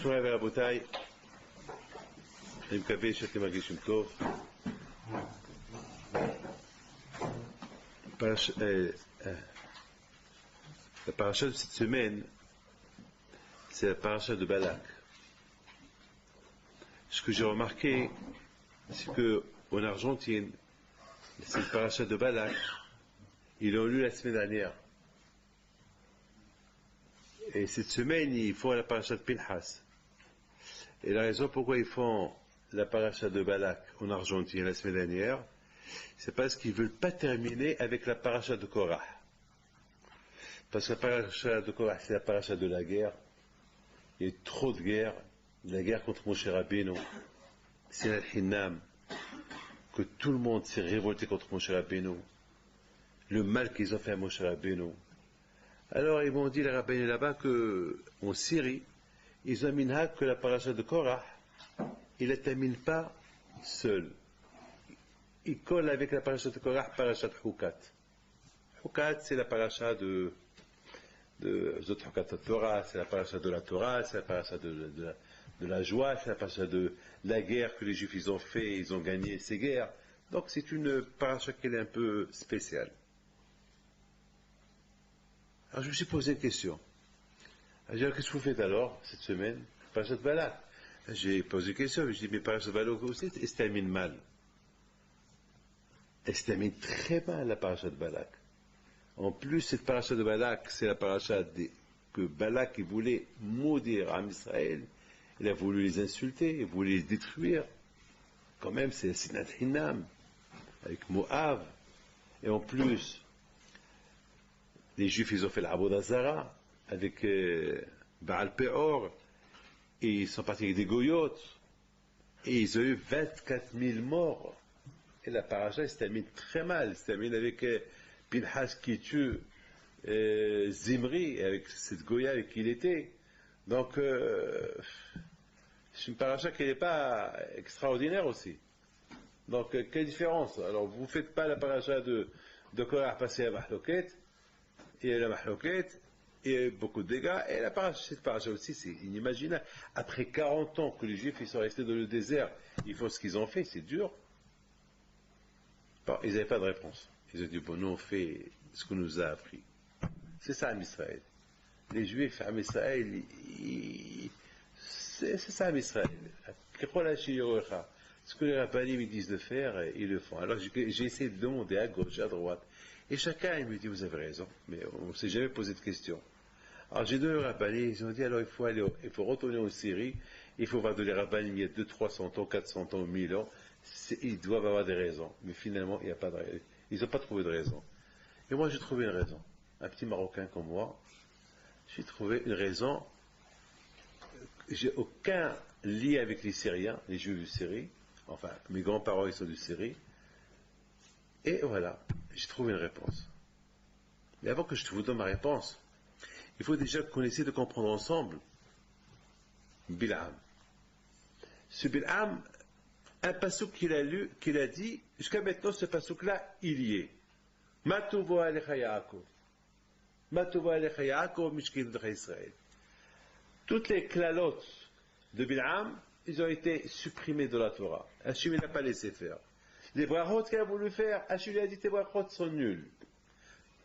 מוריי ורבותיי, אני מקווה שאתם מרגישים טוב. La paracha de cette semaine, c'est la paracha de Balak. Ce que j'ai remarqué, c'est que en Argentine, cette paracha de Balak, ils l'ont lu la semaine dernière. Et cette semaine, ils font la paracha de Pinhas. Et la raison pourquoi ils font la paracha de Balak en Argentine la semaine dernière, c'est parce qu'ils ne veulent pas terminer avec la paracha de Korah. Parce que la paracha de Korah, c'est la paracha de la guerre. Il y a eu trop de guerre. La guerre contre Moshe Rabbeinu. C'est l'Al-Hinnam. Que tout le monde s'est révolté contre Moshe Rabbeinu. Le mal qu'ils ont fait à Moshe Rabbeinu. Alors ils m'ont dit, les rabbins là-bas, qu'en Syrie, ils ont minhag que la paracha de Korah, ils ne la terminent pas seul. Ils collent avec la paracha de Korah, paracha de Hukat. Hukat, c'est la paracha de Zot Hukat Torah, c'est la paracha de la Torah, c'est la paracha de la joie, c'est la paracha de la guerre que les Juifs ils ont fait, ils ont gagné ces guerres. Donc c'est une paracha qui est un peu spéciale. Alors je me suis posé une question. J'ai dit, qu'est-ce que vous faites alors, cette semaine? Parashat Balak. J'ai posé une question, je dis, mais Parashat Balak aussi, elle se termine mal. Elle se termine très mal, la Parashat Balak. En plus, cette Parashat de Balak, c'est la Parashat que Balak il voulait maudire à Israël. Il a voulu les insulter, il voulait les détruire. Quand même, c'est Sinat Hinam, avec Moab. Et en plus, les Juifs, ils ont fait l'Avodah Zara avec Baal Peor, et ils sont partis avec des goyotes, et ils ont eu 24 000 morts. Et la paracha se termine très mal, se termine avec Pinhas qui tue Zimri, avec cette goya avec qui il était. Donc, c'est une paracha qui n'est pas extraordinaire aussi. Donc, quelle différence? Alors, vous ne faites pas la paracha de Korah passer à Mahloket, et la Mahloket, et beaucoup de dégâts, et cette paracha aussi, c'est inimaginable. Après 40 ans que les Juifs ils sont restés dans le désert, ils font ce qu'ils ont fait, c'est dur. Bon, ils n'avaient pas de réponse. Ils ont dit, bon, nous on fait ce qu'on nous a appris. C'est ça, Israël. Les Juifs, à Israël, c'est ça, Israël. Ce que les rabbinim ils disent de faire, ils le font. Alors j'ai essayé de demander à gauche, à droite, et chacun il me dit, vous avez raison, mais on ne s'est jamais posé de questions. Alors j'ai donné aux rabbinim, ils ont dit, alors il faut retourner en Syrie, il faut voir de les rabbinim, il y a 200, 300 ans, 400 ans, 1000 ans, ils doivent avoir des raisons, mais finalement il n'y a pas de raison. Ils n'ont pas trouvé de raison. Et moi j'ai trouvé une raison. Un petit Marocain comme moi, j'ai trouvé une raison. J'ai aucun lien avec les Syriens, les Juifs de Syrie. Enfin, mes grands-parents ils sont de Syrie. Et voilà, j'ai trouvé une réponse. Mais avant que je vous donne ma réponse, il faut déjà qu'on essaie de comprendre ensemble Bil'am. Ce Bil'am, un passouk qu'il a lu, qu'il a dit, jusqu'à maintenant ce passouk-là, il y est. Matuvo alecha Yaakov. Matuvo alecha Yaakov, mishkin Israël. Toutes les klalotes de Bil'am, ils ont été supprimés de la Torah. Hachim n'a pas laissé faire. Les brachot qu'il a voulu faire, Hachim a dit tes brachot sont nuls.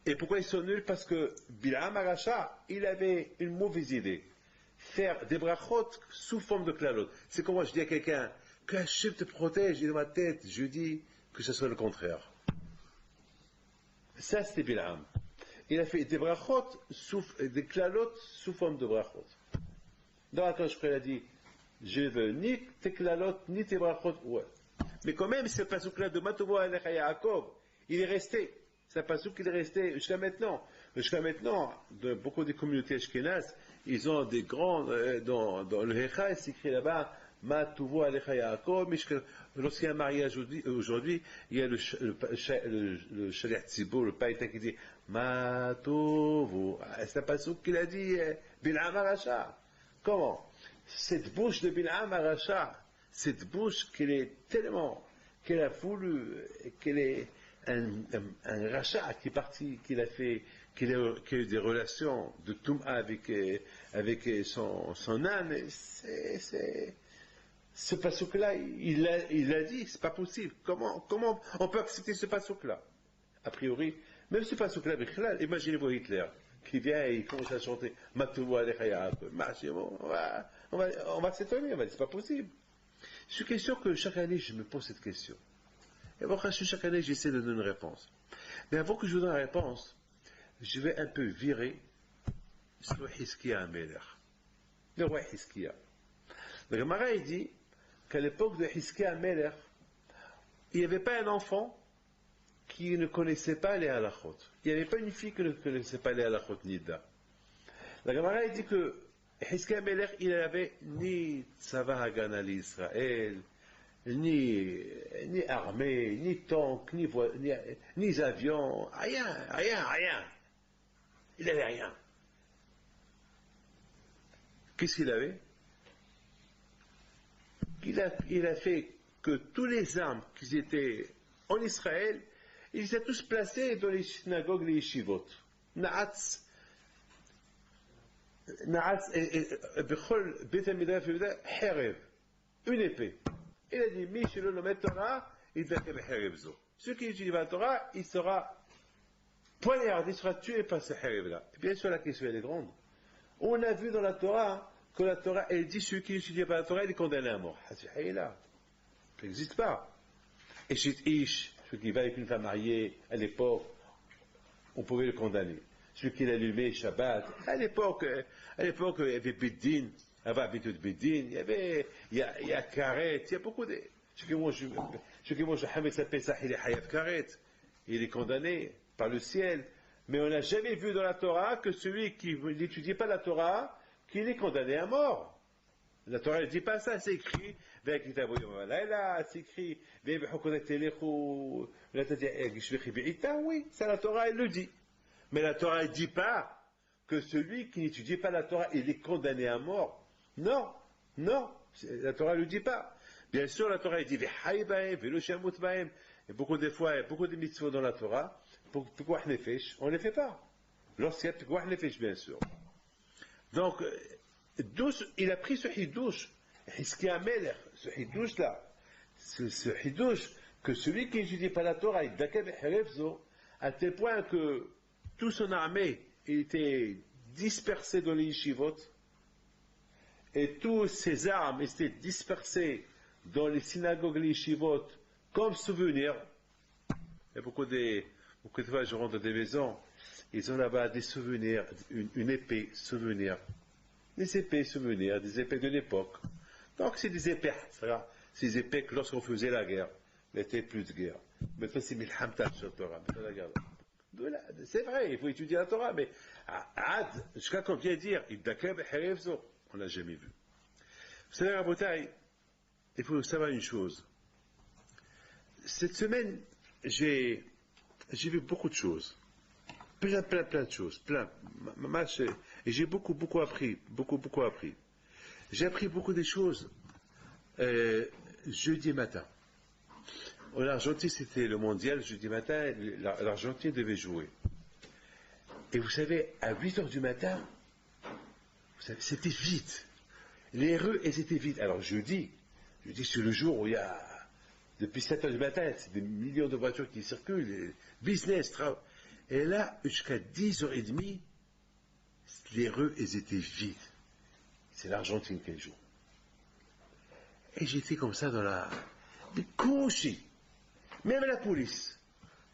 Et pourquoi ils sont nuls? Parce que Bil'am Aracha, il avait une mauvaise idée. Faire des brachot sous forme de klalotes. C'est comme moi je dis à quelqu'un, que Hachim te protège, et dans ma tête, je dis que ce soit le contraire. Ça, c'était Bil'am. Il a fait des brachot, des klalotes sous forme de brachot. Dans la Torah, il a dit, je veux ni tes klalotes, ni tes brachot, ouais. Mais quand même, ce passouk-là de Matovo Alecha Yaakov, il est resté. C'est un passouk qui est resté jusqu'à maintenant. Jusqu'à maintenant, dans beaucoup des communautés ashkénazes, ils ont des grands, dans le Hecha, c'est écrit là-bas, Matovo Alecha Yaakov, lorsqu'il y a un mariage aujourd'hui, il y a le Shaliach Tzibur, le païta qui dit, Matovo. C'est un passouk qu'il a dit, Bil'am Aracha. Comment? Cette bouche de Bil'am Aracha, cette bouche qu'elle a voulu, qu'elle est un rachat qui est parti, qu'il a fait, qu'il a eu des relations de Touma avec son âne, ce pasouk-là, il a dit, c'est pas possible. Comment on peut accepter ce pasouk-là? A priori, même ce pasouk-là, imaginez-vous Hitler, qui vient et il commence à chanter Matoua Alecha, on va s'étonner, on va dire, c'est pas possible. Je suis question que chaque année, je me pose cette question. Et bon, chaque année, j'essaie de donner une réponse. Mais avant que je vous donne la réponse, je vais un peu virer sur Hiskia Ameler. Le roi Hiskia. Le Gemara, il dit qu'à l'époque de Hiskia Ameler, il n'y avait pas un enfant qui ne connaissait pas les halachot. Il n'y avait pas une fille qui ne connaissait pas les halachot Nida. La Gemara, il dit que Hiskia Ameler, il n'avait ni Tzava Hagana l'Israël, ni armée, ni tank, ni avion, rien. Il n'avait rien. Qu'est-ce qu'il avait? Il a fait que tous les armes qui étaient en Israël, ils étaient tous placés dans les synagogues, les yeshivot. Na'atz, Bechol, Bet HaMidrash, Herev, une épée. Il a dit, Mishelo no met Torah, il va faire Herev zo. Celui qui étudie la Torah, il sera poignardé, il sera tué par ce Herev-là. Bien sûr, la question elle est grande. On a vu dans la Torah que la Torah, elle dit celui qui n'étudie pas la Torah, il est condamné à mort. Ça n'existe pas. Et chez Ish, celui qui va avec une femme mariée, à l'époque, on pouvait le condamner. Celui qui l'allumait Shabbat, à l'époque, il y avait Bédine, avant habitude Bédine, il y a Karet, il y a beaucoup de. Celui qui mange Hamed Sapesach, il est Hayab Karet, il est condamné par le ciel. Mais on n'a jamais vu dans la Torah que celui qui n'étudie pas la Torah, qu'il est condamné à mort. La Torah ne dit pas ça, c'est écrit, c'est écrit, oui, ça la Torah elle le dit. Mais la Torah ne dit pas que celui qui n'étudie pas la Torah, il est condamné à mort. Non, la Torah ne le dit pas. Bien sûr, la Torah elle dit, et beaucoup de fois, il y a beaucoup de mitzvot dans la Torah, pour Pikuach Nefesh, on ne les fait pas. Lorsqu'il y a Pikuach Nefesh, bien sûr. Donc, il a pris ce hidouche, Hiskia Melech, ce hidouche-là, ce hidouche, que celui qui n'étudie pas la Torah, il d'Akeb Herefzo, à tel point que toute son armée était dispersée dans les yeshivot, et toutes ses armes étaient dispersées dans les synagogues, les yeshivot, comme souvenir. Il y a beaucoup de fois, je rentre dans des maisons, ils ont là-bas des souvenirs, une épée souvenir. Des épées souvenirs, des épées de l'époque. Donc c'est des épées, c'est des épées que lorsqu'on faisait la guerre, il n'y avait plus de guerre. Maintenant c'est Milhamta sur Torah, maintenant la guerre. C'est vrai, il faut étudier la Torah, mais jusqu'à qu'on vient dire, on n'a jamais vu. Vous savez, Rabotai, il faut savoir une chose. Cette semaine, j'ai vu beaucoup de choses. Plein de choses. Et j'ai beaucoup appris. J'ai appris beaucoup de choses jeudi matin. En Argentine, c'était le mondial. Jeudi matin, l'Argentine devait jouer. Et vous savez, à 8 heures du matin, c'était vide. Les rues, elles étaient vides. Alors jeudi, c'est le jour où il y a, depuis 7 heures du matin, c'est des millions de voitures qui circulent, business, travail. Et là, jusqu'à 10h30, les rues, elles étaient vides. C'est l'Argentine qui joue. Et j'étais comme ça dans la... Mais couché. Même la police,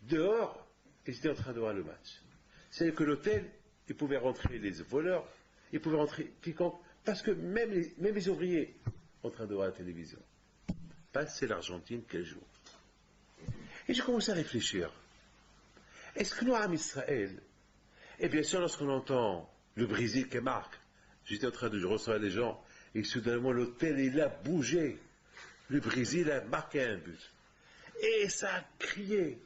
dehors, ils étaient en train de voir le match. C'est-à-dire que l'hôtel, ils pouvaient rentrer les voleurs, ils pouvaient rentrer quiconque, parce que même les ouvriers, en train de voir la télévision. C'est l'Argentine qui joue. Et j'ai commencé à réfléchir. Est-ce que nous, à Israël, et bien sûr, lorsqu'on entend le Brésil qui marque, j'étais en train de recevoir les gens, et soudainement l'hôtel, il a bougé. Le Brésil a marqué un but. Et ça a crié.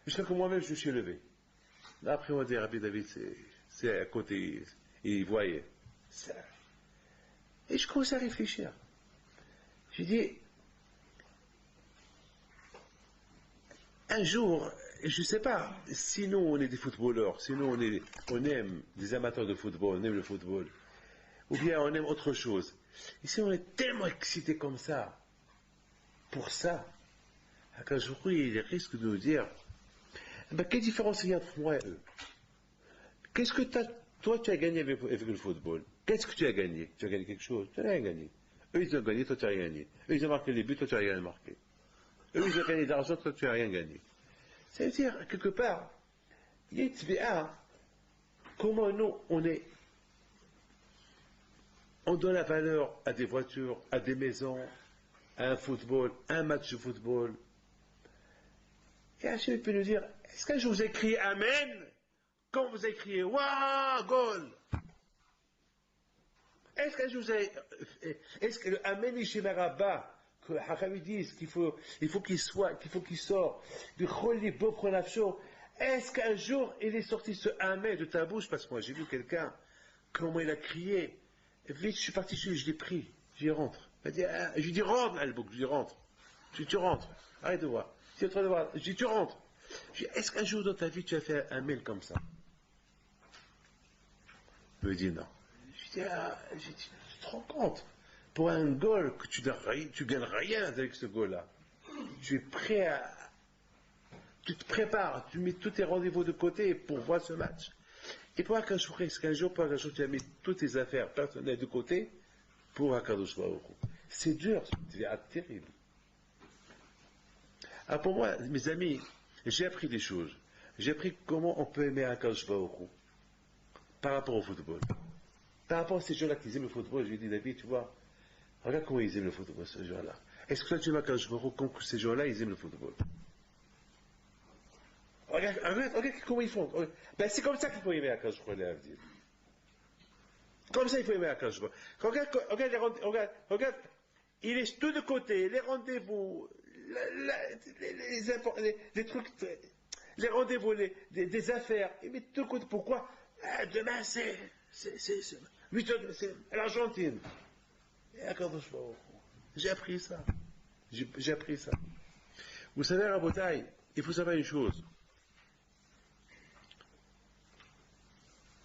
Jusqu'à que moi-même, je me suis levé. Après, on m'a dit, Rabbi David, c'est à côté, il voyait. Ça. Et je commençais à réfléchir. J'ai dit, un jour, je ne sais pas, sinon on est des footballeurs, sinon on aime des amateurs de football, on aime le football, ou bien on aime autre chose. Et si on est tellement excité comme ça, pour ça, quand je crois, il risque de nous dire, ben, quelle différence il y a entre moi et eux? Qu'est-ce que toi tu as gagné avec le football? Qu'est-ce que tu as gagné? Tu as gagné quelque chose? Tu n'as rien gagné. Eux ils ont gagné, toi tu n'as rien gagné. Eux ils ont marqué les buts, toi tu n'as rien marqué. Eux ils ont gagné d'argent, toi tu n'as rien gagné. Ça veut dire, quelque part, il y a une tbi'a, comment nous, on donne la valeur à des voitures, à des maisons, à un football, à un match de football. Et Hachem peut nous dire, est-ce qu'un jour vous avez crié Amen, quand vous avez crié Waouh, goal? Est-ce qu'un jour vous avez, est-ce que le Amen Ishimarabba, que Hachamim disent il faut qu'il sorte du Choli Bofro Nafsho, est-ce qu'un jour il est sorti ce Amen de ta bouche? Parce que moi j'ai vu quelqu'un, comment il a crié, vite je suis parti chez lui, je l'ai pris, j'y rentre. Je lui dis rentre, Albouk, je lui rentre. Tu rentres, arrête de voir. Tu es en train de voir, je dis tu rentres. Je dis, est-ce qu'un jour dans ta vie tu as fait un mail comme ça? Il me dit non. Je dis, tu te rends compte? Pour un goal que tu gagnes rien avec ce goal-là. Tu es prêt à. Tu te prépares, tu mets tous tes rendez-vous de côté pour voir ce match. Et pour qu'un jour, tu as mis toutes tes affaires personnelles de côté pour Akadosh Baruch Hu. C'est dur, c'est terrible. Alors pour moi, mes amis, j'ai appris des choses. J'ai appris comment on peut aimer Akadosh Baruch Hu par rapport au football. Par rapport à ces gens-là qui aiment le football, je lui ai dit, David, tu vois, regarde comment ils aiment le football, ces gens-là. Est-ce que toi tu aimes Akadosh Baruch Hu comme ces gens-là, ils aiment le football? Regarde comment ils font. Ben, c'est comme ça qu'il faut aimer Akadosh Baruch Hu. Comme ça, il faut aimer Akadosh Baruch Hu. Regarde, il est tout de côté, les rendez-vous, les trucs, les rendez-vous, des affaires, il met tout de côté. Pourquoi? Demain, c'est l'Argentine. J'ai appris ça. J'ai appris ça. Vous savez, Rabotai, il faut savoir une chose.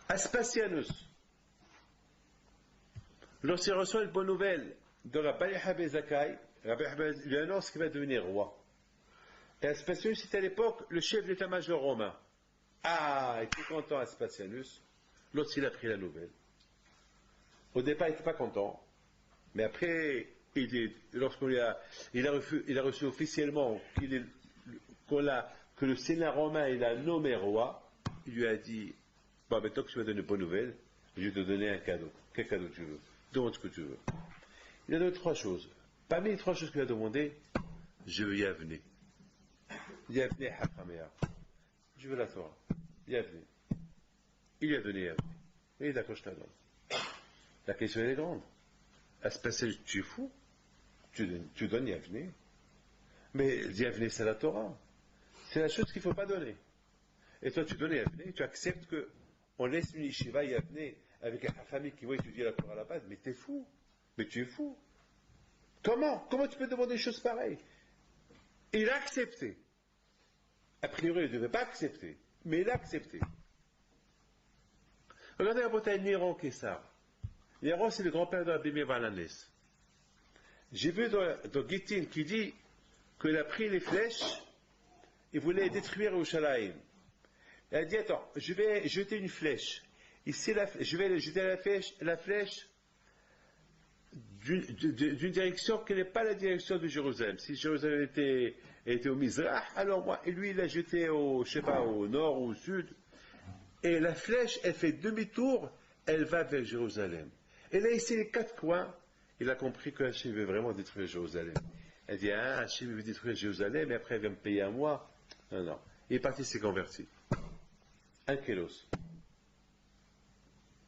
Aspasianus, lorsqu'il reçoit une bonne nouvelle de Rabbi Habé Zakai, Rabbi Habé lui annonce qu'il va devenir roi. Et Aspasianus, c'était à l'époque le chef d'état-major romain. Ah, il était content Aspasianus lorsqu'il a pris la nouvelle. Au départ, il n'était pas content, mais après, il a reçu officiellement que le Sénat romain il a nommé roi, il lui a dit, bon, maintenant que tu m'as donné une bonne nouvelle, je vais te donner un cadeau. Quel cadeau tu veux? Demande ce que tu veux. Il a donné 3 choses. Parmi les 3 choses qu'il a demandé, je veux Yavne. Yavne Hachamea. Je veux la Torah. Yavne. Il lui a donné Yavne. Et d'accord, je te la donne. La question est grande. À se passer, tu es fou? Tu donnes Yavne. Mais Yavne, c'est la Torah. C'est la chose qu'il ne faut pas donner. Et toi, tu donnes Yavne, tu acceptes qu'on laisse une yeshiva Yavne avec une famille qui va étudier la Torah à la base. Mais t'es fou. Mais tu es fou. Comment tu peux demander des choses pareilles? Il a accepté. A priori, il ne devait pas accepter. Mais il a accepté. Regardez la bataille de Néron Kessar. Néron, c'est le grand-père de Rabbi Meir Balanes. J'ai vu dans Gittin qui dit qu'il a pris les flèches et voulait détruire Yerushalayim. Il a dit, attends, je vais jeter une flèche. Ici, je vais jeter la flèche d'une direction qui n'est pas la direction de Jérusalem. Si Jérusalem était au Mizrah, alors moi, et lui, il l'a jeté au nord ou au sud. Et la flèche, elle fait demi-tour, elle va vers Jérusalem. Et là, ici, les 4 coins, il a compris que Hachem veut vraiment détruire Jérusalem. Elle dit, Hachem veut détruire Jérusalem, et après, il va me payer à moi. Non. Il est parti, s'est converti. Ankelos,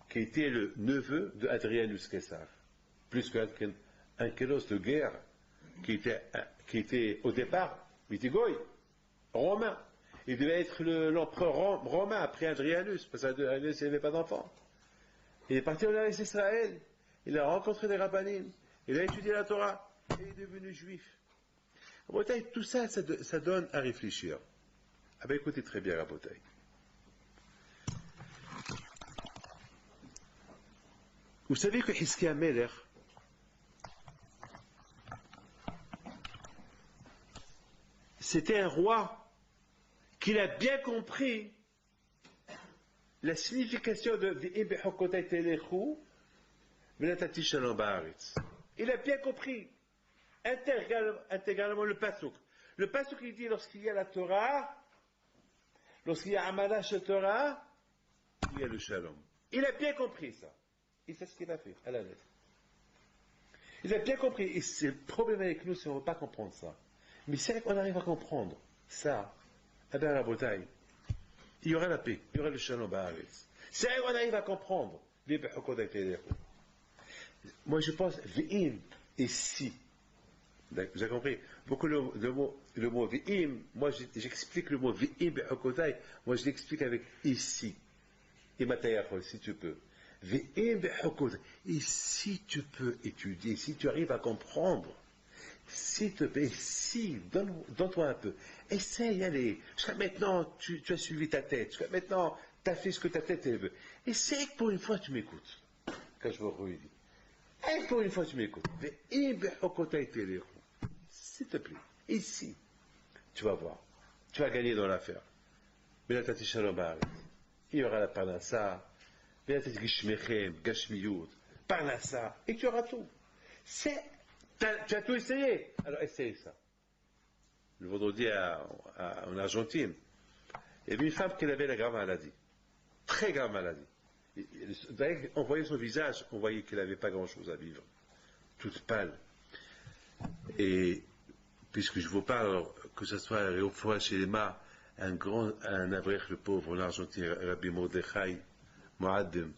qui était le neveu de Adrianus Caesar. Plus qu'un Kélos de guerre, qui était au départ, Mitigoy, romain. Il devait être l'empereur romain après Adrianus, parce qu'Adrianus n'avait pas d'enfant. Il est parti en Israël, il a rencontré des rabbinim, il a étudié la Torah, et il est devenu juif. En Bretagne, tout ça, ça donne à réfléchir. Ah ben écoutez très bien, Rabotai. Vous savez que Hiskia Meler, c'était un roi qui a bien compris la signification de il a bien compris intégralement le pasuk. Le pasuk il dit lorsqu'il y a la Torah, lorsqu'il y a Amalash Torah, il y a le Shalom. Il a bien compris ça. Et c'est ce qu'il a fait à la lettre. Il a bien compris. Et c'est le problème avec nous si on ne veut pas comprendre ça. Mais c'est vrai qu'on arrive à comprendre ça, eh bien la bataille, il y aura la paix, il y aura le Shalom Ba'aretz. C'est vrai qu'on arrive à comprendre. Moi je pense, V'im et si. Vous avez compris? Beaucoup le mot V'im, moi j'explique le mot V'im Be'okotai, moi je l'explique avec ici. Et Matayachol, si tu peux. V'im Be'okotai. Et si tu peux étudier, si tu arrives à comprendre, s'il te plaît, si, donne-toi un peu. Essaye, allez. Jusqu'à maintenant, tu as suivi ta tête. Jusqu'à maintenant, tu as fait ce que ta tête veut. Essaye que pour une fois, tu m'écoutes. Quand je vous redis. Et pour une fois, tu m'écoutes. S'il te plaît, ici, tu vas voir. Tu vas gagner dans l'affaire. Il y aura la parnassa, parnassa, et tu auras tout. Tu as tout essayé. Alors essaye ça. Le vendredi en Argentine, il y avait une femme qui avait la grave maladie. Très grave maladie. On voyait son visage, on voyait qu'elle n'avait pas grand-chose à vivre. Toute pâle. Et puisque je vous parle, que ce soit Réoufouach chez les Mas, un avrech le pauvre en Argentine, Rabbi Mordechai Moadim,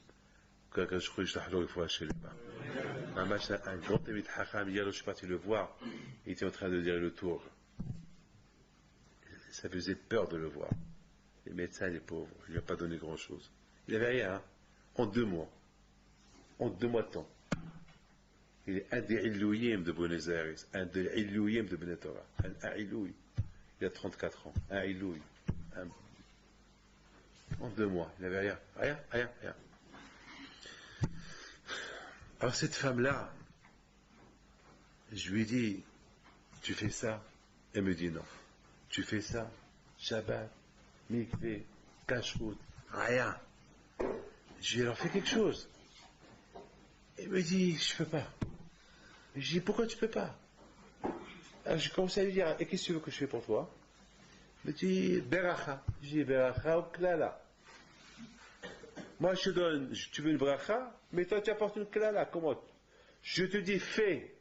que je crois que je l'ai Réoufouach chez les Mas. Un grand Tevit Hacham, hier je suis parti le voir, il était en train de dire le tour. Ça faisait peur de le voir. Les médecins, les pauvres, il ne lui a pas donné grand-chose. Il n'avait rien, hein. En 2 mois. En 2 mois de temps. Il est un des Ilouyim de Buenos Aires, un des Ilouyim de Benetora. Un Ilouï. Il a 34 ans. Un Ilouï. En 2 mois. Il n'avait rien. Rien. Alors cette femme-là, je lui ai dit, tu fais ça? Elle me dit non. Tu fais ça? Shabbat, mikvé, kashrut, rien. Je lui ai alors fait quelque chose. Elle me dit, je peux pas. Je dis, pourquoi tu peux pas? Alors j'ai commencé à lui dire, et qu'est-ce que tu veux que je fais pour toi? Elle me dit, beracha. Je dis, beracha ou klala. Moi je te donne, tu veux une bracha, mais toi tu apportes une klala. Comment? Je te dis, fais.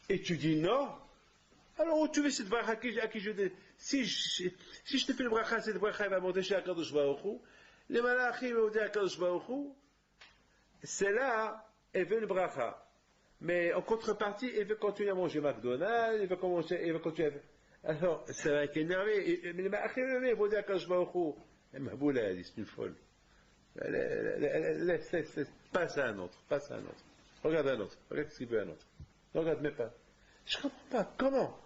Et tu dis non. Alors où tu veux cette bracha à qui je dis, si je te fais le bracha, cette bracha va monter chez Akadosh Baruch Hu. Les malachim vont dire à Akadosh Baruch Hu, c'est là, elle veut le bracha. Mais en contrepartie, elle veut continuer à manger McDonald's, elle veut continuer à... Alors, ça va être énervé. Mais les malachim vont dire à Akadosh Baruch Hu, Mahboula, elle dit, c'est une folle. Laisse, passe à un autre. Regarde un autre, regarde ce qu'il veut un autre. Ne regarde même pas. Je ne comprends pas, comment?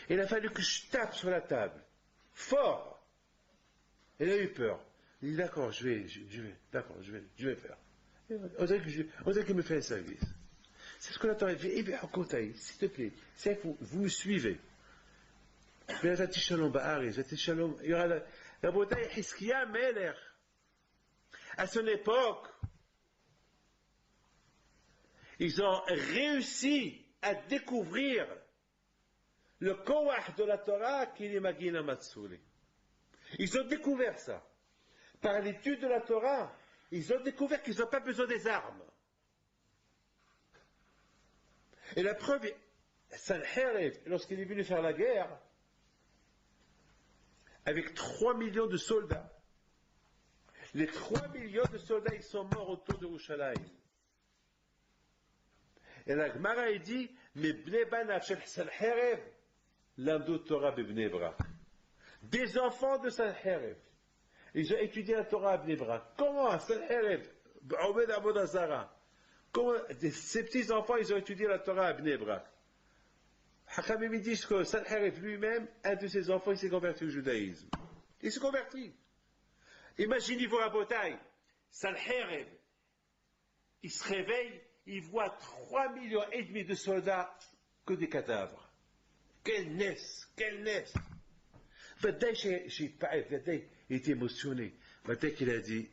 Il a fallu que je tape sur la table, fort. Elle a eu peur. Il dit d'accord, je vais faire. On dirait qu'il me fait un service. C'est ce qu'on attend. S'il te plaît, c'est que vous me suivez. Il y aura la bataille Hiskia Meler. À son époque, ils ont réussi à découvrir le koach de la Torah qui est Magina Matsuli. Ils ont découvert ça. Par l'étude de la Torah, ils ont découvert qu'ils n'ont pas besoin des armes. Et la preuve, Sanherib, lorsqu'il est venu faire la guerre, avec 3 millions de soldats, les 3 millions de soldats, ils sont morts autour de Yerushalayim. Et la Gemara, il dit, mais Bnei Banav shel Sanherib, l'amdou Torah b'Bnei Brak. Des enfants de Sanherib. Ils ont étudié la Torah à Bnei Brak. Comment Sanherib, Obed Abodazara, ces petits enfants, ils ont étudié la Torah à Bnei Brak. Hakamim ils disent que Sanherib lui-même, un de ses enfants, il s'est converti au judaïsme. Il s'est converti. Imaginez-vous à Botaï, Sanherib, il se réveille, il voit 3,5 millions de soldats que des cadavres. Quelle naisse, quelle naisse. Il était émotionné. Dès qu'il a dit,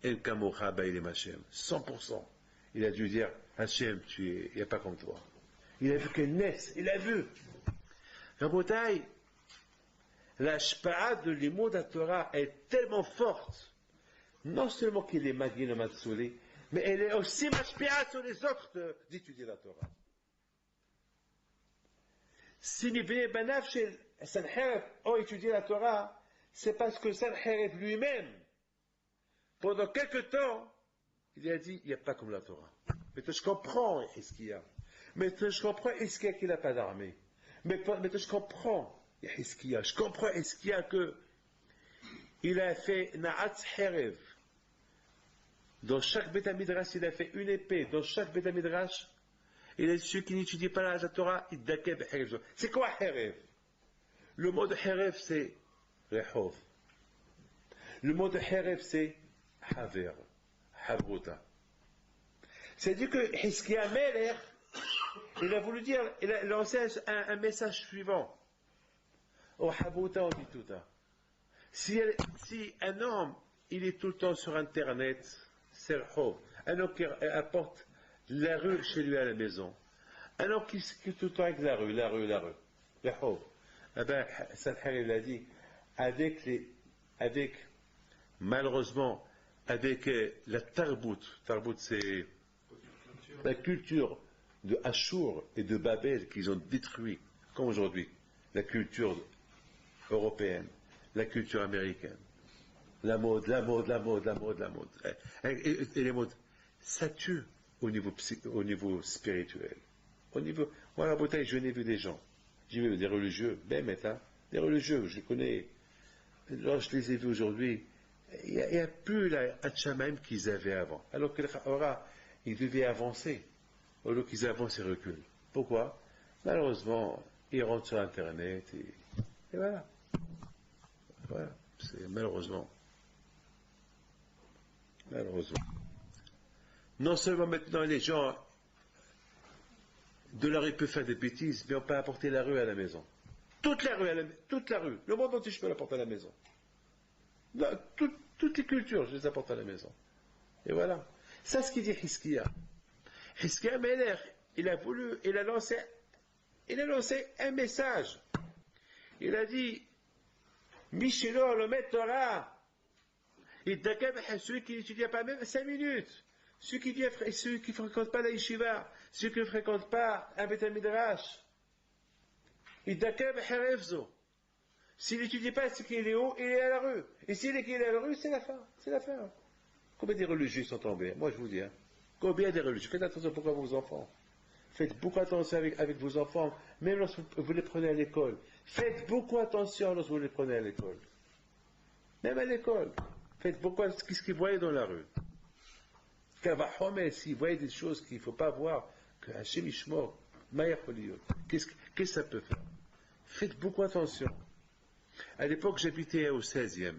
El Kamocha Baïlim Hashem, 100%. Il a dû dire, Hashem, il n'y a pas comme toi. Il a vu quelle naisse, il a vu. Rabotaï, la shpa'a de l'imoud à Torah est tellement forte, non seulement qu'il est magui le matsouli, mais elle est aussi mashpi'a sur les autres d'étudier la Torah. Si les Bnei Banav chez Sanherib ont étudié la Torah, c'est parce que Sanherib lui-même, pendant quelque temps, il a dit, il n'y a pas comme la Torah. Mais je comprends ce qu'il y a. Mais je comprends ce qu'il y a qu'il n'a pas d'armée. Mais je comprends ce qu'il y a. Je comprends ce qu'il y a que il a fait Na'at Herev. Dans chaque Beth Midrash, il a fait une épée. Dans chaque Beth Midrash, il a dit ceux qui n'étudient pas la Torah, ils dakeb Herev. C'est quoi Herev? Le mot de Herev, c'est Rehov. Le mot de Herev, c'est Haver. Havruta. C'est-à-dire que Hiskia Meler, il a voulu dire, il a lancé un message suivant. Au Havruta, on dit tout ça. Si un homme, il est tout le temps sur Internet, c'est Rehov. Un homme qui apporte la rue chez lui à la maison. Un homme qui est tout le temps avec la rue. Rehov. Eh bien, Sanherib il a dit, malheureusement, avec la tarbout c'est la culture de Ashur et de Babel qu'ils ont détruit, comme aujourd'hui, la culture européenne, la culture américaine, la mode. Et les modes, ça tue au niveau spirituel. Moi, à la bouteille, je n'ai vu des gens, j'ai vu des religieux, des religieux, je les connais, là, je les ai vus aujourd'hui. Il n'y a plus la Hatchamaim qu'ils avaient avant. Alors que ils devaient avancer. Au lieu qu'ils avancent, ils reculent. Pourquoi? Malheureusement, ils rentrent sur Internet et voilà. Voilà. C'est malheureusement. Non seulement maintenant les gens de la rue peuvent faire des bêtises, mais on peut apporter la rue à la maison. Toute la rue. Le monde entier, je peux l'apporter à la maison. Toutes les cultures, je les apporte à la maison. Et voilà. C'est ce qu'il dit Hiskia. Hiskia Meler, il a lancé un message. Il a dit, Michelo, le maître Torah, celui qui n'étudie pas même 5 minutes, ceux qui ne fréquentent pas la yeshiva, ceux qui ne fréquentent pas un Beth Midrash, s'il n'étudie pas ce qu'il est haut, il est à la rue. Et s'il est à la rue, c'est la fin. Combien des religieux sont tombés? Moi, je vous dis, combien des religieux? Faites attention pour vos enfants. Faites beaucoup attention avec vos enfants, même lorsque vous les prenez à l'école. Faites beaucoup attention lorsque vous les prenez à l'école. Même à l'école. Faites beaucoup attention à ce qu'ils voient dans la rue. S'ils voient des choses qu'il ne faut pas voir, que Hachem Ishmor, qu'est-ce que ça peut faire? Faites beaucoup attention. À l'époque, j'habitais au 16e.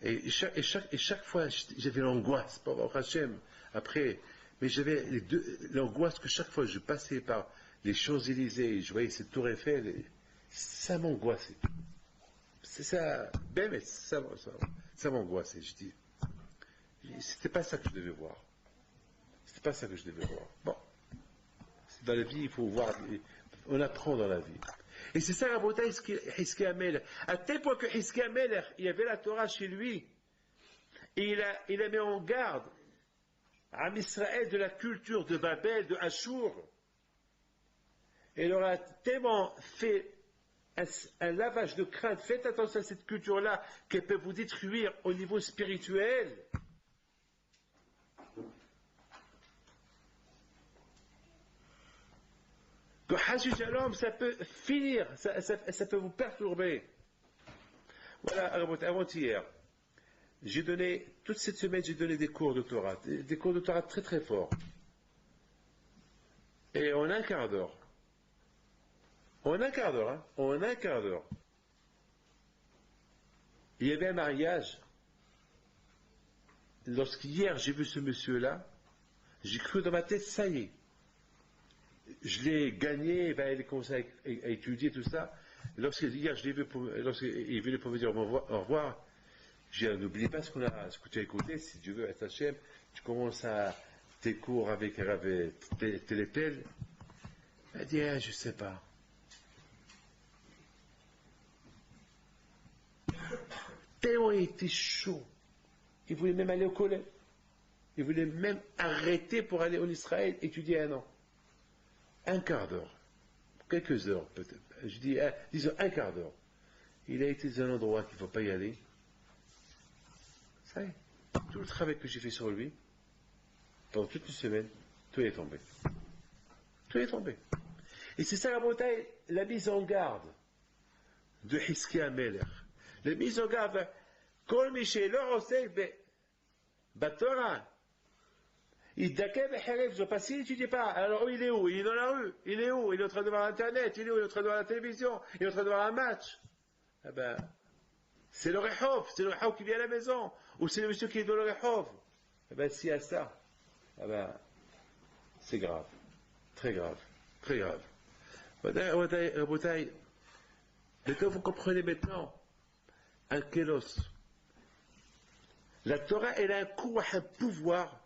Et chaque fois, j'avais l'angoisse, pas voir Hachem. Après, mais j'avais l'angoisse que chaque fois je passais par les Champs-Élysées, je voyais cette tour Eiffel, ça m'angoissait. C'est ça, ça m'angoissait, je dis. C'était pas ça que je devais voir. Bon. Dans la vie, il faut voir, on apprend dans la vie. Et c'est ça, Rabotai, Hiskia Meler. À tel point que Hiskia Meler, il y avait la Torah chez lui, et il a mis en garde à Israël de la culture de Babel, de Ashur. Et il leur a tellement fait un lavage de crainte. Faites attention à cette culture-là, qu'elle peut vous détruire au niveau spirituel. Que Hajj Shalom, ça peut finir, ça peut vous perturber. Voilà, avant-hier, toute cette semaine, j'ai donné des cours de Torah, des cours de Torah très très forts. Et on en un quart d'heure. En un quart d'heure, hein, en un quart d'heure. Il y avait un mariage. Lorsqu'hier j'ai vu ce monsieur-là, j'ai cru dans ma tête, ça y est. Je l'ai gagné, ben, il a commencé à étudier tout ça. Hier je l'ai vu, lorsqu'il est venu pour me dire au revoir, j'ai dit, n'oublie pas ce que tu as écouté, si tu veux, à Hachem, tu commences à tes cours avec tel et tel. Elle dit, ah, je sais pas. Tellement il était chaud. Il voulait même aller au collège. Il voulait même arrêter pour aller en Israël étudier un an. Un quart d'heure. Quelques heures peut-être. Je dis, disons un quart d'heure. Il a été dans un endroit qu'il ne faut pas y aller. Ça y est. Tout le travail que j'ai fait sur lui, pendant toute une semaine, tout est tombé. Tout est tombé. Et c'est ça la bataille, la mise en garde de Hiskia Melech. La mise en garde, Kol Michel, Lorosek, Batora. Il ne pas s'il n'étudie pas. Alors il est où? Il est dans la rue. Il est où? Il est en train de voir Internet. Il est où? Il est en train de voir la télévision. Il est en train de voir un match. Eh ben, c'est le Rehov. C'est le Rehov qui vient à la maison. Ou c'est le monsieur qui est dans le Rehov. Eh ben, s'il y a ça, eh ben, c'est grave. Très grave. Très grave. Mais quand vous comprenez maintenant, un kélos, la Torah, elle a un cours, un pouvoir.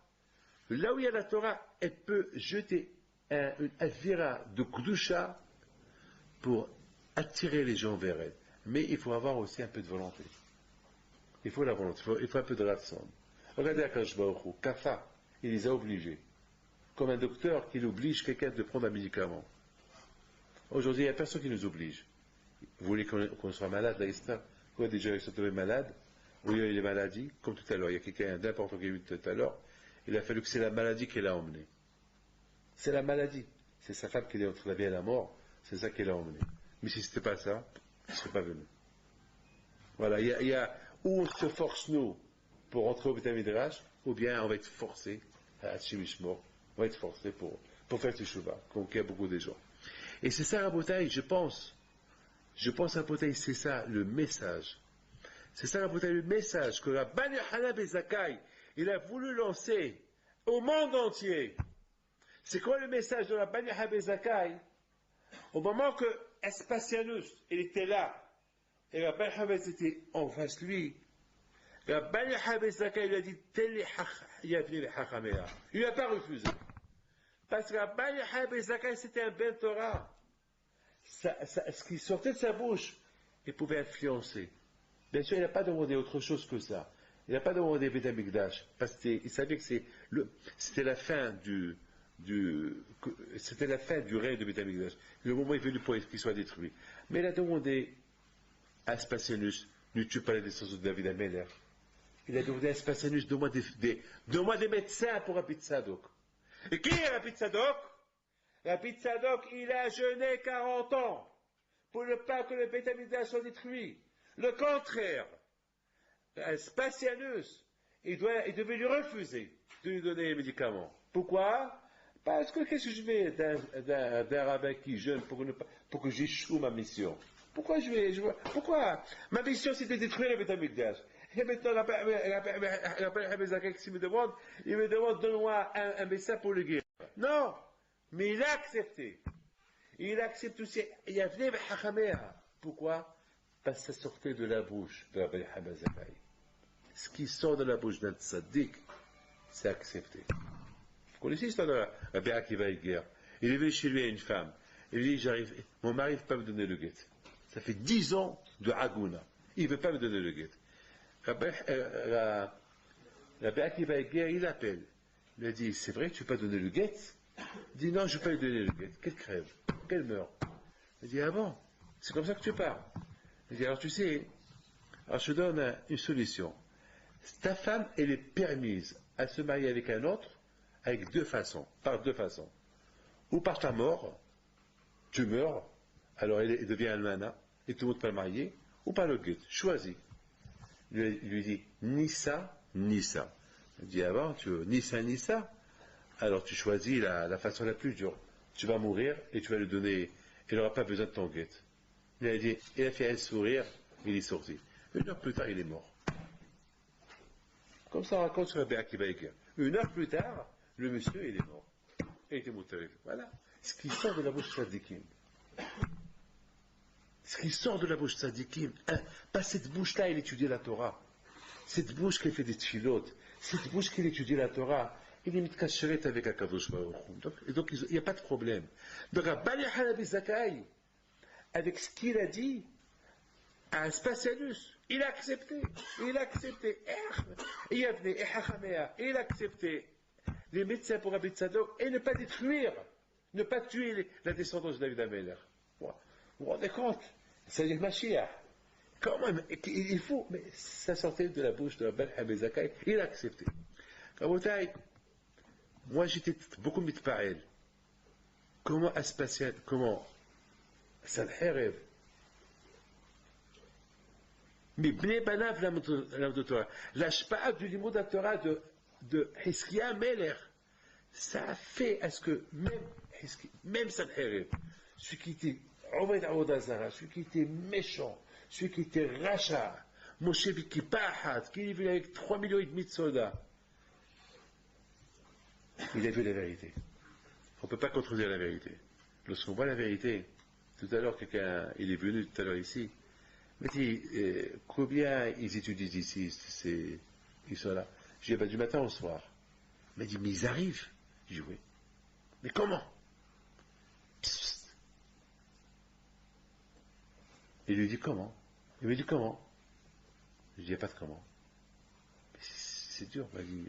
Là où il y a la Torah, elle peut jeter une avira de Kdusha pour attirer les gens vers elle. Mais il faut avoir aussi un peu de volonté. Il faut la volonté, il faut un peu de ratson. Regardez Akash Baruch Hu, Kafa, il les a obligés. Comme un docteur qui oblige quelqu'un de prendre un médicament. Aujourd'hui, il n'y a personne qui nous oblige. Vous voulez qu'on soit malade, là, Esther? Quand déjà ils sont tombés malades, ou il y a eu les maladies, comme tout à l'heure, il y a quelqu'un d'important qui a eu tout à l'heure, il a fallu que c'est la maladie qui l'a emmené. C'est la maladie. C'est sa femme qui est entre la vie et la mort, c'est ça qui l'a emmené. Mais si ce n'était pas ça, il ne serait pas venu. Voilà, il y a où on se force nous pour rentrer au Beth Midrash, ou bien on va être forcé à Hachimishmor, on va être forcé pour faire Teshuvah, comme il y a beaucoup de gens. Et c'est ça la bataille, je pense à la bataille, c'est ça le message. C'est ça la bataille, le message que la Bani Yochanan ben Zakkai, il a voulu lancer au monde entier. C'est quoi le message de la Bani Yochanan ben Zakkai? Au moment que Aspasianus, il était là, et la Bani Yochanan était en face de lui, la Bani Yochanan ben Zakkai lui a dit, il n'a pas refusé. Parce que la Bani Yochanan ben Zakkai, c'était un Ben Torah. Ce qui sortait de sa bouche, il pouvait influencer. Bien sûr, il n'a pas demandé autre chose que ça. Il n'a pas demandé Beth Amikdash, parce qu'il savait que c'était la fin du règne de Beth Amikdash. Le moment est venu pour qu'il soit détruit. Mais il a demandé à Aspasianus, ne tue pas la descendance de David Améler. Il a demandé à Aspasianus, donne-moi des médecins pour Rabbi Tzadok. Et qui est Rabbi Tzadok? Rabbi Tzadok, il a jeûné 40 ans pour ne pas que le Beth Amikdash soit détruit. Le contraire, Aspasianus, il devait lui refuser de lui donner les médicaments. Pourquoi? Parce que qu'est-ce que je vais d'un rabbin qui jeûne pour que j'échoue ma mission? Pourquoi pourquoi? Ma mission c'était de détruire le Beth Amikdash. Et maintenant, il me demande, donne-moi un médecin pour le guérir. Non, mais il a accepté. Il accepte aussi. Il y a venu Pourquoi? Parce que ça sortait de la bouche de Rabbi Yochanan ben Zakkai. Ce qui sort de la bouche d'un tzaddik, c'est accepté. Vous connaissez l'histoire de Rabbi Akiva Iger? Il est venu chez lui à une femme. Il lui dit, mon mari ne veut pas me donner le guet. Ça fait 10 ans de Haguna. Il ne veut pas me donner le guet. Rabbi Akiva Iger, il appelle. Il a dit, c'est vrai que tu ne veux pas donner le guet? Il dit, non, je ne veux pas lui donner le guet. Qu'elle crève, qu'elle meurt. Il dit, ah bon? C'est comme ça que tu parles? Il dit, alors tu sais, alors je te donne une solution. Ta femme, elle est permise à se marier avec un autre avec par deux façons. Ou par ta mort, tu meurs, alors elle devient almana, et tout le monde peut le marier, ou par le guet, choisis. Il lui dit, ni ça, ni ça. Il dit, ah bon, tu veux ni ça, ni ça? Alors tu choisis la façon la plus dure. tu vas mourir et tu vas le donner. Il n'aura pas besoin de ton guette. Il a fait un sourire, il est sorti. 1 heure plus tard, il est mort. Comme ça, on raconte sur Rabbi Akiva Eiger. 1 heure plus tard, le monsieur, il est mort. Il était moutarif. Voilà. Ce qui sort de la bouche tzadikim. Ce qui sort de la bouche tzadikim. Pas cette bouche-là, il étudie la Torah. Cette bouche qui fait des tchilotes. Cette bouche qui étudie la Torah. Il est mitkasheret avec Akadosh Baruch Hu. Donc, il n'y a pas de problème. Donc, Rabbi Hanabi Zakai, avec ce qu'il a dit, à un spatialus, il a accepté. Il a accepté. Il a accepté les médecins pour Rabbi Tzadok et ne pas détruire, ne pas tuer la descendance de David Ameller. Vous vous rendez compte? C'est-à-dire Mashiach. Quand même, il faut, mais ça sortait de la bouche de Rabbi Hanabi Zakai, il a accepté. Moi j'étais beaucoup mitpael. Comment Aspasial, comment Sanherev, mais Bnei Banav l'âme de Torah, l'ashpa'a du limud de Torah de Hiskia Meller, ça a fait à ce que même Sanherev, celui qui était Oved Avodazara, celui qui était méchant, celui qui était Racha, Moshe Bikipahat, qui est venu avec 3,5 millions de soldats, il a vu la vérité. On ne peut pas contredire la vérité. Lorsqu'on voit la vérité, tout à l'heure, quelqu'un, il est venu tout à l'heure ici, mais dit, combien ils étudient ici, ils sont là. Je dis, du matin au soir. Mais dit, mais ils arrivent. Je dis, oui. Mais comment? Il lui dit, comment? Il me dit, comment? Je dis, il n'y a pas de comment. Mais c'est dur, il m'a dit.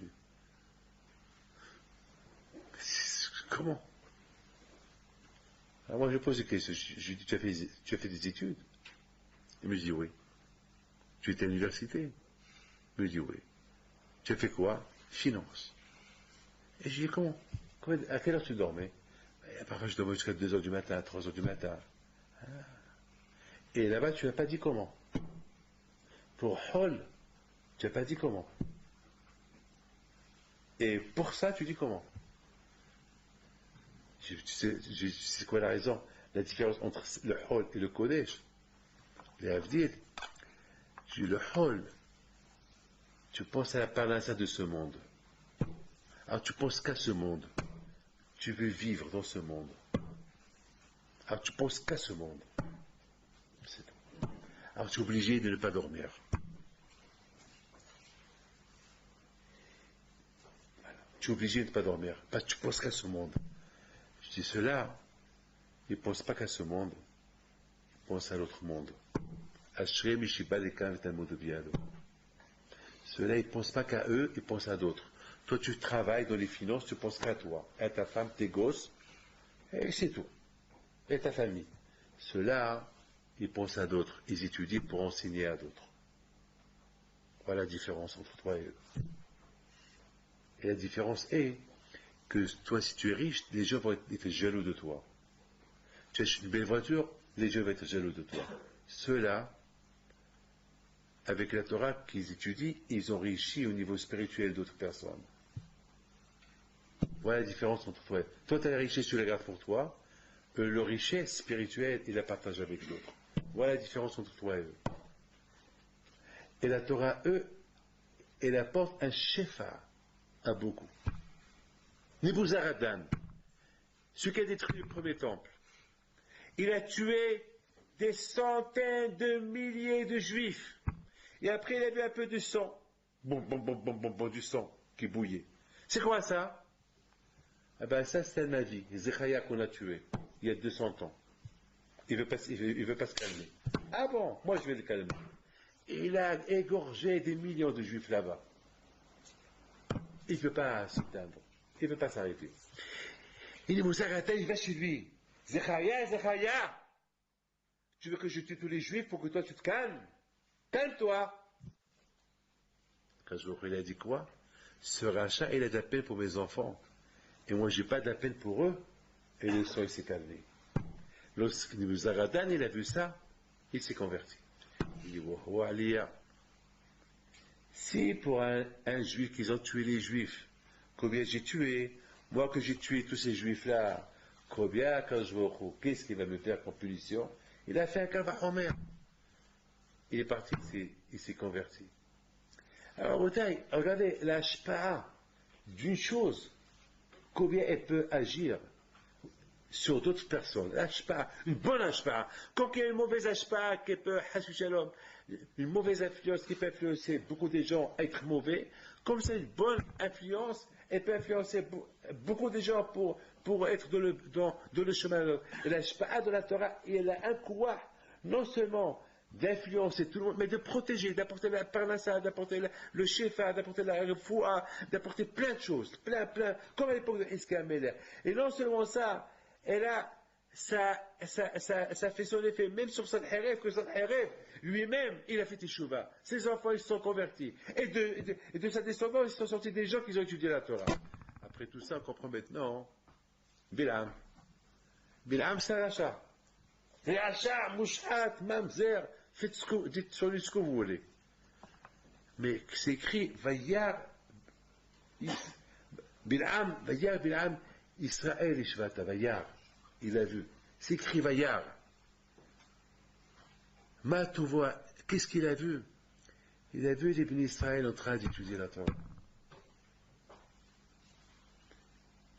Comment? Alors moi je pose des questions. Je lui dis, tu as fait des études? Il me dit oui. Tu étais à l'université? Il me dit oui. Tu as fait quoi? Finance. Et je lui dis comment? À quelle heure tu dormais? Parfois je dormais jusqu'à 2 heures du matin, 3 heures du matin. Ah. Et là-bas tu n'as pas dit comment? Pour Hall, tu n'as pas dit comment? Et pour ça tu dis comment? Tu sais quoi la raison? La différence entre le Hol et le Kodesh. Les Avdil. Le Hol, tu penses à la parnassa de ce monde. Alors tu penses qu'à ce monde. Tu veux vivre dans ce monde. Alors tu penses qu'à ce monde. C'est tout. Alors tu es obligé de ne pas dormir. Voilà. Tu es obligé de ne pas dormir. Parce que tu penses qu'à ce monde. Je dis, ceux-là, ils ne pensent pas qu'à ce monde, ils pensent à l'autre monde. Ceux-là, ils ne pensent pas qu'à eux, ils pensent à d'autres. Toi, tu travailles dans les finances, tu penses qu'à toi, à ta femme, tes gosses, et c'est tout. Et ta famille. Ceux-là, ils pensent à d'autres, ils étudient pour enseigner à d'autres. Voilà la différence entre toi et eux. Et la différence est que toi, si tu es riche, les gens vont être jaloux de toi. Tu as une belle voiture, les gens vont être jaloux de toi. Ceux-là, avec la Torah qu'ils étudient, ils ont réussi au niveau spirituel d'autres personnes. Voilà la différence entre toi. Toi, tu as la richesse, tu la gardes pour toi. Le richesse spirituelle, ils la partagent avec l'autre. Voilà la différence entre toi et eux. Et la Torah, eux, elle apporte un shefa à beaucoup. Nebuzaradan, celui qui a détruit le premier temple, il a tué des centaines de milliers de juifs. Et après, il a vu un peu de sang. Bon, du sang qui bouillait. C'est quoi ça? Ah ben ça, c'est un Navi, Zechaya qu'on a tué, il y a 200 ans. Il veut pas se calmer. Ah bon, moi je vais le calmer. Et il a égorgé des millions de juifs là-bas. Il ne veut pas s'éteindre. Il ne veut pas s'arrêter. Il dit, Moussarata, il va chez lui. Zechaya, tu veux que je tue tous les juifs pour que toi tu te calmes? Calme-toi. Quand il a dit quoi? Ce rachat, il a de la peine pour mes enfants. Et moi, je n'ai pas de la peine pour eux. Et le sang, il s'est calmé. Lorsque Zaradan, il a vu ça, il s'est converti. Il dit, wow, Aliyah. Si pour un juif qu'ils ont tué les juifs, combien j'ai tué, moi que j'ai tué tous ces juifs-là, Combien quand je vois qu'est-ce qu'il va me faire comme punition? Il a fait un calva Omer. Il est parti, il s'est converti. Alors, regardez la shpa'a d'une chose, combien elle peut agir sur d'autres personnes. La shpa'a, une bonne shpa'a. Quand il y a une mauvaise shpa'a qui peut, une mauvaise influence qui peut influencer beaucoup de gens à être mauvais, comme c'est une bonne influence, elle peut influencer beaucoup de gens pour être dans le chemin. Et la shpa'a de la Torah, elle a un pouvoir, non seulement d'influencer tout le monde, mais de protéger, d'apporter la parnassa, d'apporter le shefa, d'apporter la refoua, d'apporter plein de choses, plein, comme à l'époque de Hiska Meller. Et non seulement ça, ça fait son effet, même sur Sanheref, que Sanheref, lui-même, il a fait teshuva. Ses enfants, ils se sont convertis. Et de sa descendance, ils sont sortis des gens qui ont étudié la Torah. Après tout ça, on comprend maintenant, Bilam. Bilam, c'est un rachat. Rachat, mouchat, mamzer, dites sur lui ce que vous voulez. Mais c'est écrit, Vayar, Bilam, Israël, Ishvata, Vayar. Il a vu. C'est écrit Vayar. Matouvoa, qu'est-ce qu'il a vu? Il a vu les bénis Israël en train d'étudier la Torah.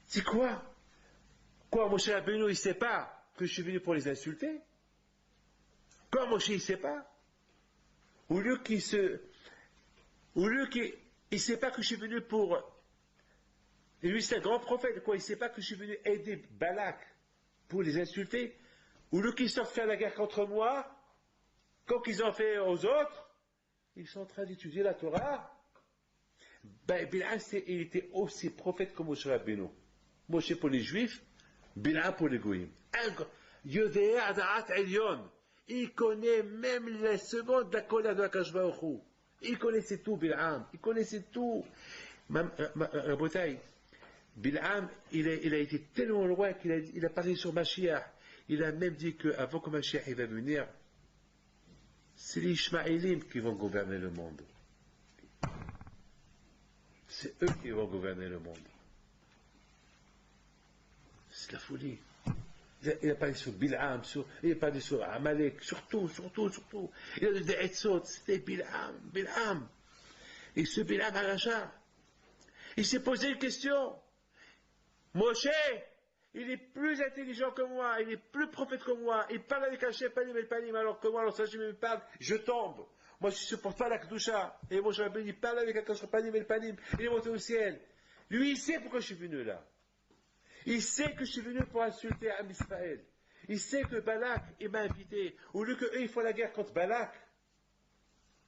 C'est quoi? Quoi, Moshe Rabbeinu, il ne sait pas que je suis venu pour les insulter? Quoi, Moshe, il ne sait pas? Au lieu qu'il ne sait pas que je suis venu pour... Et lui, c'est un grand prophète, quoi, il ne sait pas que je suis venu aider Balak pour les insulter? Au lieu qu'ils sortent faire la guerre contre moi, comme qu'ils ont fait aux autres, ils sont en train d'étudier la Torah. Bil'am, il était aussi prophète que Moshe Rabbeinu. Moshe pour les Juifs, Bil'am pour les Goïms. Yodéa Da'at Elyon. Il connaît même les secondes de la colère de la Baruch Hu. Il connaissait tout, Bil'am. Il connaissait tout. Rabotai, Bil'am, il a été tellement loin qu'il a parlé sur Mashiach. Il a même dit qu'avant que Mashiach va venir, c'est les Ishmaélim qui vont gouverner le monde. C'est eux qui vont gouverner le monde. C'est la folie. Il a parlé sur Bil'am, il a parlé sur Amalek, surtout. Il a dit des Etzot, c'était Bil'am. Et ce Bil'am Aracha, il s'est posé une question. Moshe, il est plus intelligent que moi, il est plus prophète que moi, il parle avec Hachem Panim El Panim, alors que moi, lorsque je me parle, je tombe. Moi, je ne supporte pas la Kedusha. Et Moshe Rabbeinu, il parle avec Hachem Panim El Panim, il est monté au ciel. Lui, il sait pourquoi je suis venu là. Il sait que je suis venu pour insulter Am Israël. Il sait que Balak, il m'a invité. Au lieu qu'eux, ils font la guerre contre Balak.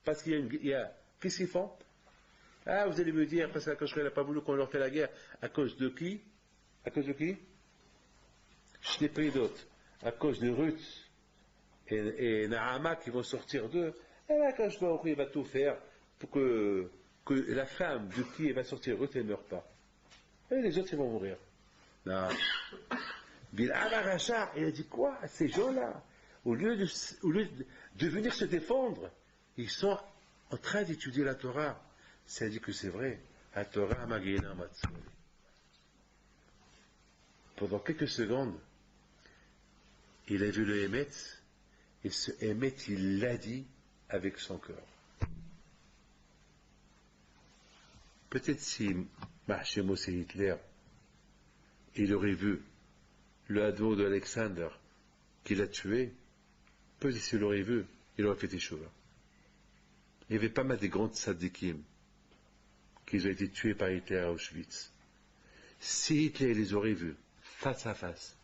Parce qu'il y a qu'est-ce qu'ils font? Ah, vous allez me dire, parce que Akash n'a pas voulu qu'on leur fait la guerre. À cause de qui? À cause de qui? Je n'ai pris d'autres. À cause de Ruth et Naama qui vont sortir d'eux. Et là, Akash il va tout faire pour que la femme de qui elle va sortir Ruth, elle ne meure pas. Et les autres, ils vont mourir. Non. Bil'am Aracha, il a dit quoi? Ces gens-là, au lieu de venir se défendre, ils sont en train d'étudier la Torah. Ça dit que c'est vrai. La Torah Magéna Matsuri. Pendant quelques secondes, il a vu le Hémet, et ce Hémet, il l'a dit avec son cœur. Peut-être si Mahshemo c'est Hitler, il aurait vu le Hadvo de Alexander qui l'a tué, peut-être s'il l'aurait vu, il aurait fait des choses. Il y avait pas mal de grands tzadikim qui ont été tués par Hitler à Auschwitz. Si Hitler les aurait vus, face à face,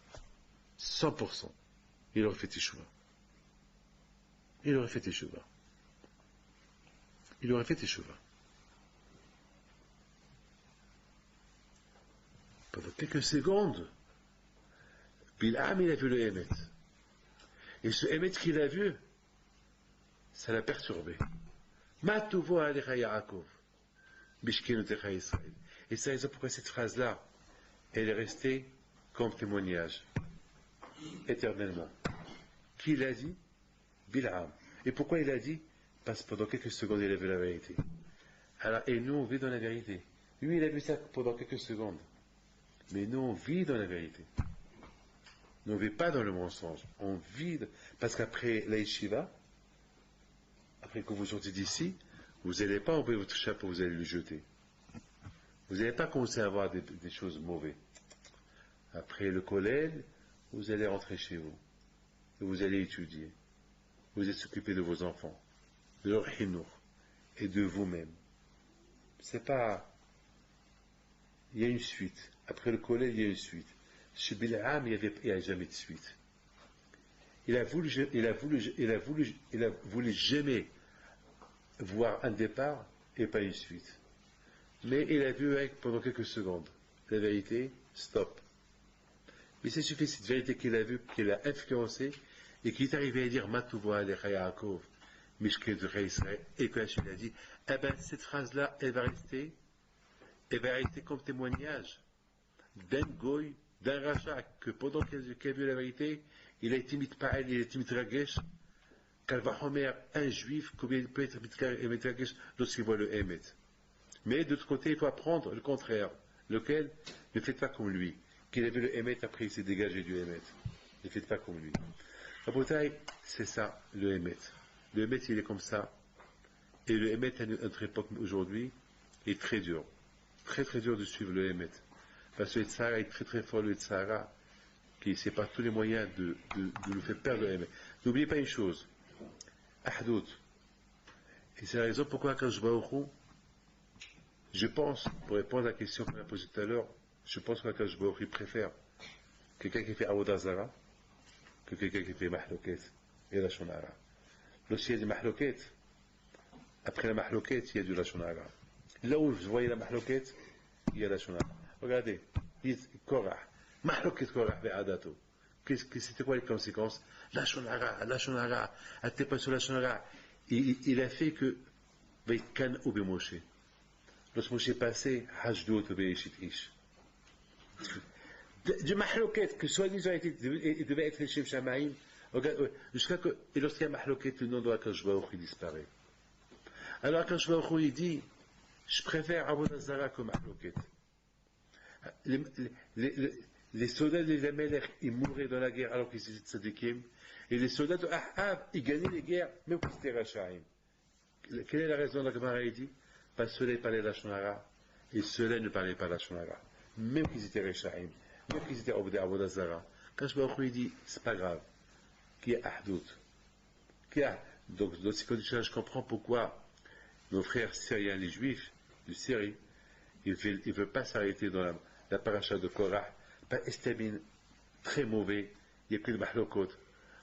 100%, il aurait fait teshuva. Il aurait fait teshuva. Il aurait fait teshuva. Pendant quelques secondes, Bil'am, il a vu le Hémet. Et ce Hémet qu'il a vu, ça l'a perturbé. Matuvo alecha Yaakov, bishkenotecha Israël. Et c'est la raison pourquoi cette phrase-là, elle est restée comme témoignage, éternellement. Qui l'a dit? Bil'am. Et pourquoi il l'a dit? Parce que pendant quelques secondes, il a vu la vérité. Alors, et nous, on vit dans la vérité. Lui, il a vu ça pendant quelques secondes. Mais nous, on vit dans la vérité. on ne vit pas dans le mensonge. On vit, parce qu'après la yeshiva, après que vous sortez d'ici, vous n'allez pas enlever votre chapeau, vous allez le jeter. Vous n'allez pas commencer à avoir des choses mauvaises. Après le collège, vous allez rentrer chez vous. Et vous allez étudier. Vous allez s'occuper de vos enfants, de leur hinour et de vous-même. C'est pas... Il y a une suite. Après le collège, il y a une suite. Chez Bil'am, il n'y a jamais de suite. Il a voulu jamais voir un départ et pas une suite. Mais il a vu pendant quelques secondes. La vérité, stop. Mais c'est suffit, cette vérité qu'il a vue, qu'il a influencé, et qu'il est arrivé à dire Matouva Alecha Yaakov, Mishke de Israël, et que Hachem a dit, eh ben, cette phrase-là, elle va rester comme témoignage d'un goy, d'un rachat, que pendant qu'il a vu la vérité, il a été mitpael, il a été mitragesh, Kalvahomer, un juif, combien il peut être mitragesh lorsqu'il voit le Emet. Mais de l'autre côté, il faut apprendre le contraire, lequel ne faites pas comme lui. Qu'il a vu le Emet, après il s'est dégagé du Emet. Ne faites pas comme lui. La bataille, c'est ça, le Emet. Le Emet, il est comme ça. Et le Emet, à notre époque aujourd'hui, est très dur. Très très dur de suivre le Emet. Parce que le Tzara est très très fort, le Tzara, qui ne sait pas tous les moyens de nous faire perdre le Emet. N'oubliez pas une chose. Ahdout. Et c'est la raison pourquoi Akadosh Baruch Hu, je pense, pour répondre à la question qu'on a posée tout à l'heure, je pense qu'Akadosh Baruch Hu préfère quelqu'un qui fait Avodah Zara que quelqu'un qui fait Mahloket et la Shonara. Lorsqu'il y a des Mahloket, après la Mahloket, il y a du la Shonara. Là où vous voyez la Mahloket, il y a la Shonara. Regardez, Korah, Mahloket Korah ve'adato. C'était quoi les conséquences? La Shonara, elle n'était pas sur la Shonara. Il a fait que Veitkan ou Moshe. Lorsque Moshe est passé, Hajdout ou Be'eshit Ish. Du mahloket, que soi-disant il devait être Shem Shamaïm, jusqu'à que, et lorsqu'il y a mahloket, le nom de Akadosh Baruch Hu disparaît. Alors Akadosh Baruch Hu, il dit, je préfère Avodah Zara que mahloket. Les soldats de Lamelech, ils mouraient dans la guerre alors qu'ils étaient tzadikim, et les soldats de Ahab, ils gagnaient les guerres, même qu'ils étaient Rachaim. Quelle est la raison de la Gemara? Il dit, parce que ceux-là parlaient la Shonara, et ceux-là ne parlaient pas la Shonara. Même qu'ils étaient Rachaim. Même qu'ils étaient Avodah Zara. Quand je me dit, c'est pas grave, qu'il y a Ahdout. Donc, dans ces conditions, je comprends pourquoi nos frères syriens, les juifs du Syrie, ils ne veulent pas s'arrêter dans la paracha de Korah, pas estamine très mauvais, il n'y a que le mahlokot.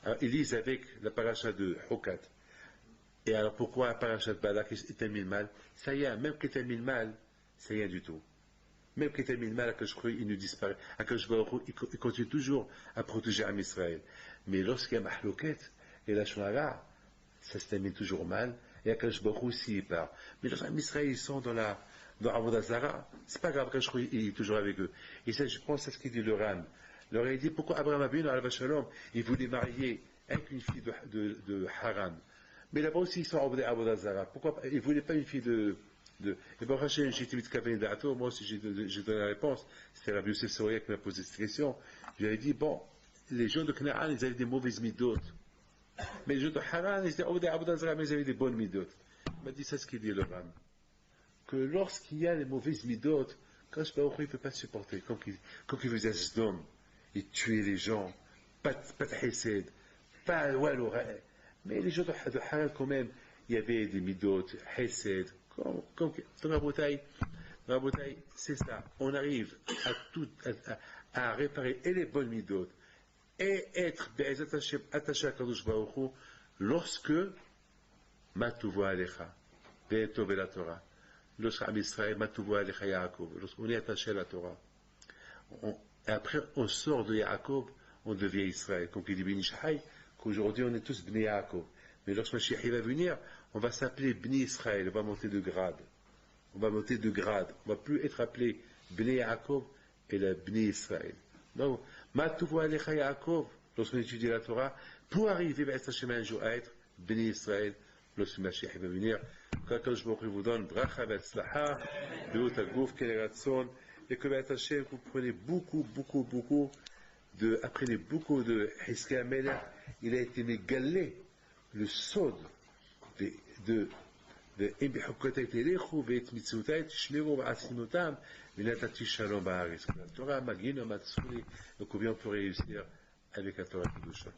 Alors, ils lisent avec la paracha de Hokat. Et alors, pourquoi la paracha de Balak est un mal? Ça y est, même qu'il est un mal, c'est rien du tout. Même qu'il termine mal, il ne disparaît. Il continue toujours à protéger Am Israël. Mais lorsqu'il y a Mahloket et la Shonara, ça se termine toujours mal. Et Akash Baruch aussi il part. Mais lorsque Am Israël ils sont dans Avodah Zara, c'est pas grave, Akash il est toujours avec eux. Et ça, je pense à ce qu'il dit le Ram. Le Ram dit pourquoi Abraham Avinu al Shalom, il voulait marier avec une fille de Haran. Mais là-bas aussi ils sont à Avodah Zara. Pourquoi il ne voulait pas une fille et bon, Rachel, j'ai été mis de Kavan d'Ato, moi aussi j'ai donné la réponse. C'était Rabbi Youssef Soria qui m'a posé cette question. Je lui ai dit, bon, les gens de Canaan, ils avaient des mauvaises midotes. Mais les gens de Haran, ils étaient Avodah Zara, mais ils avaient des bonnes midotes. Il m'a dit, c'est ce qu'il dit le Ram. Que lorsqu'il y a les mauvaises midotes, quand je ne peut pas supporter, comme il faisait Sdom, il tuait les gens, pas de Hesed, pas Walou. Mais les gens de Haran, quand même, il y avait des midotes, Hesed. Dans la bataille, c'est ça. On arrive à réparer et les bonnes midotes et être attaché à Kadosh Baruch Hu lorsque Matouvo Alecha, Be'etov la Torah, lorsque Am Israël Matouvo Alecha Yaakov, lorsqu'on est attaché à la Torah. Et après, on sort de Yaakov, on devient Israël. Comme il dit Ben Ishai, qu'aujourd'hui on est tous Bnei Yaakov. Mais lorsque Mashiach va venir, on va s'appeler Bnei Israël, on va monter de grade. On va va plus être appelé Bnei Yaakov et la Bnei Israël. Donc, Matouvo Alecha Yaakov, lorsqu'on étudie la Torah, pour arriver à un jour à être Bnei Israël, lorsque Mashiach va venir, qu'Akadosh Baruch Hu vous donne bracha ve'atzlacha, be'ut haguf ke'eratson, et que vous prenez beaucoup après les beaucoup de Hiska Melech, il a été mégalé, le sod de ואם בחוקותי תלכו ואת מצוותיי תשמרו ועשימותם ונתתי שלום בארץ. La Torah, Magin, Matsuri, donc on peut réussir avec la Torah Kedusha.